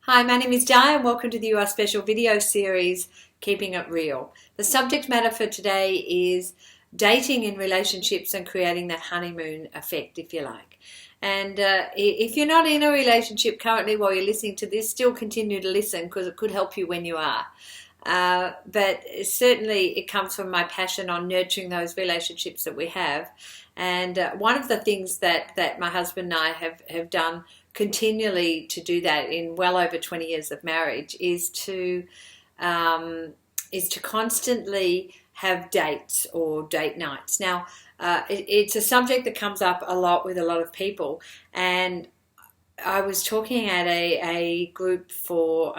Hi, my name is Di and welcome to the UR special video series, Keeping It Real. The subject matter for today is dating in relationships and creating that honeymoon effect, if you like. And if you're not in a relationship currently while you're listening to this, still continue to listen because it could help you when you are. But certainly it comes from my passion on nurturing those relationships that we have. And one of the things that my husband and I have done continually to do that in well over 20 years of marriage is to constantly have dates or date nights. Now, it's a subject that comes up a lot with a lot of people, and I was talking at a group for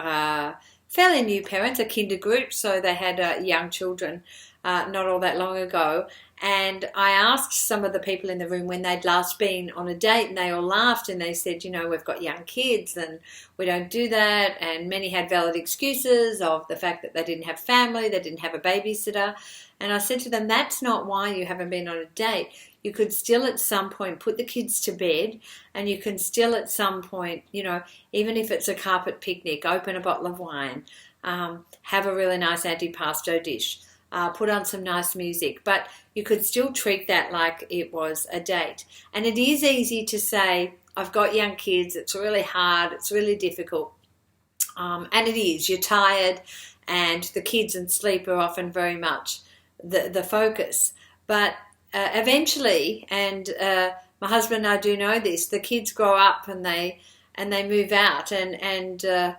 fairly new parents, a kinder group, so they had young children not all that long ago. And I asked some of the people in the room when they'd last been on a date, and they all laughed and they said, you know, we've got young kids and we don't do that. And many had valid excuses of the fact that they didn't have family, they didn't have a babysitter. And I said to them, that's not why you haven't been on a date. You could still at some point put the kids to bed, and you can still at some point, you know, even if it's a carpet picnic, open a bottle of wine, have a really nice antipasto dish. Put on some nice music, but you could still treat that like it was a date. And it is easy to say, I've got young kids, it's really hard, it's really difficult. And it is, you're tired, and the kids and sleep are often very much the focus. But eventually, and my husband and I do know this, the kids grow up and they move out, and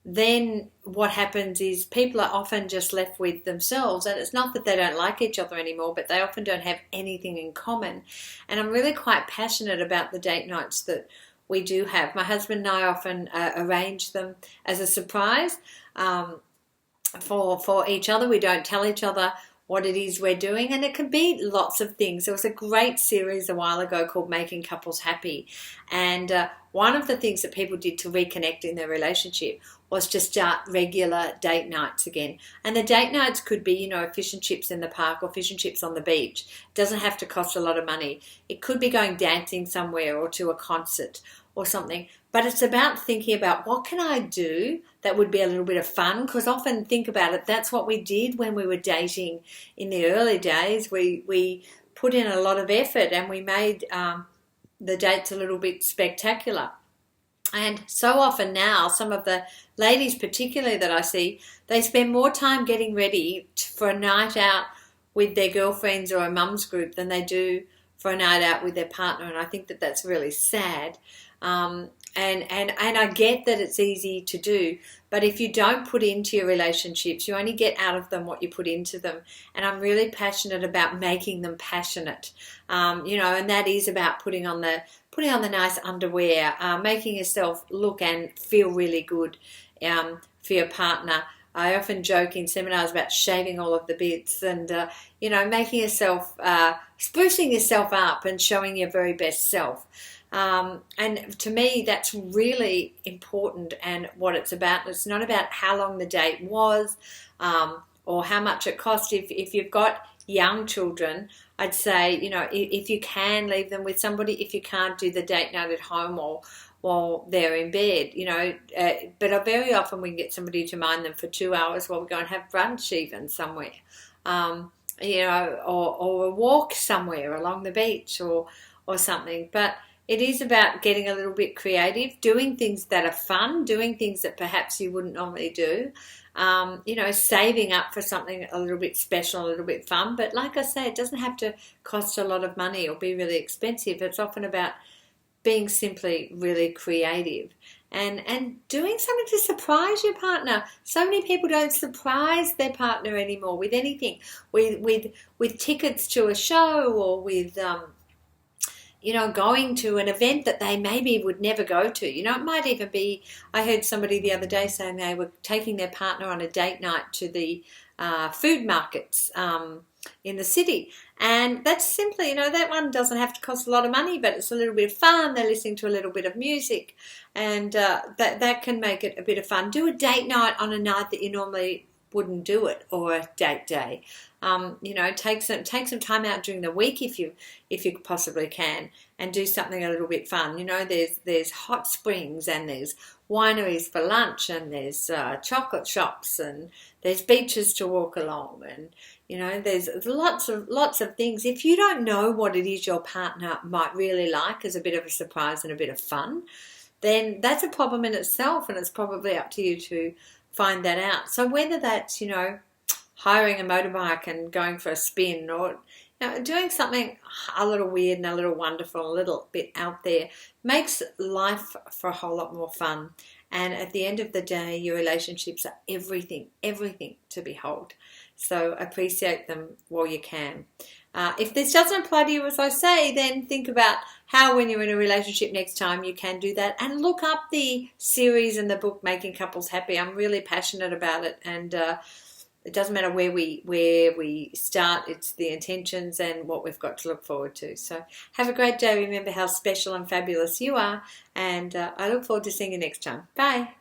then what happens is people are often just left with themselves, and it's not that they don't like each other anymore, but they often don't have anything in common. And I'm really quite passionate about the date nights that we do have. My husband and I often arrange them as a surprise for each other. We don't tell each other what it is we're doing, and it can be lots of things. There was a great series a while ago called Making Couples Happy, and one of the things that people did to reconnect in their relationship was to start regular date nights again. And the date nights could be, you know, fish and chips in the park or fish and chips on the beach. It doesn't have to cost a lot of money. It could be going dancing somewhere or to a concert or something. But it's about thinking about, what can I do that would be a little bit of fun? Because often, think about it, that's what we did when we were dating in the early days. We put in a lot of effort, and we made the dates a little bit spectacular. And so often now, some of the ladies particularly that I see, they spend more time getting ready for a night out with their girlfriends or a mum's group than they do for a night out with their partner. And I think that that's really sad. And I get that it's easy to do, but if you don't put into your relationships, you only get out of them what you put into them. And I'm really passionate about making them passionate, you know, and that is about putting on the nice underwear, making yourself look and feel really good for your partner. I often joke in seminars about shaving all of the bits and, you know, making yourself, sprucing yourself up and showing your very best self. And to me, that's really important, and what it's about. It's not about how long the date was or how much it cost. If you've got young children, I'd say, you know, if you can, leave them with somebody. If you can't, do the date night at home or while they're in bed, you know. But very often we can get somebody to mind them for 2 hours while we go and have brunch even somewhere, you know, or a walk somewhere along the beach or something. But it is about getting a little bit creative, doing things that are fun, doing things that perhaps you wouldn't normally do, you know, saving up for something a little bit special, a little bit fun. But like I say, it doesn't have to cost a lot of money or be really expensive. It's often about being simply really creative and doing something to surprise your partner. So many people don't surprise their partner anymore with anything, with tickets to a show or with you know, going to an event that they maybe would never go to. You know, it might even be, I heard somebody the other day saying they were taking their partner on a date night to the food markets in the city. And that's simply, you know, that one doesn't have to cost a lot of money, but it's a little bit of fun. They're listening to a little bit of music, and that can make it a bit of fun. Do a date night on a night that you normally wouldn't do it, or a date day. Take some time out during the week if you possibly can, and do something a little bit fun. There's hot springs, and there's wineries for lunch, and there's chocolate shops, and there's beaches to walk along, and there's lots of things. If you don't know what it is your partner might really like as a bit of a surprise and a bit of fun, then that's a problem in itself, and it's probably up to you to find that out. So whether that's, hiring a motorbike and going for a spin, or doing something a little weird and a little wonderful, a little bit out there, makes life for a whole lot more fun. And at the end of the day, your relationships are everything to behold. So appreciate them while you can. If this doesn't apply to you, as I say, then think about how, when you're in a relationship next time, you can do that. And look up the series and the book, Making Couples Happy. I'm really passionate about it. And it doesn't matter where we start. It's the intentions and what we've got to look forward to. So have a great day. Remember how special and fabulous you are. And I look forward to seeing you next time. Bye.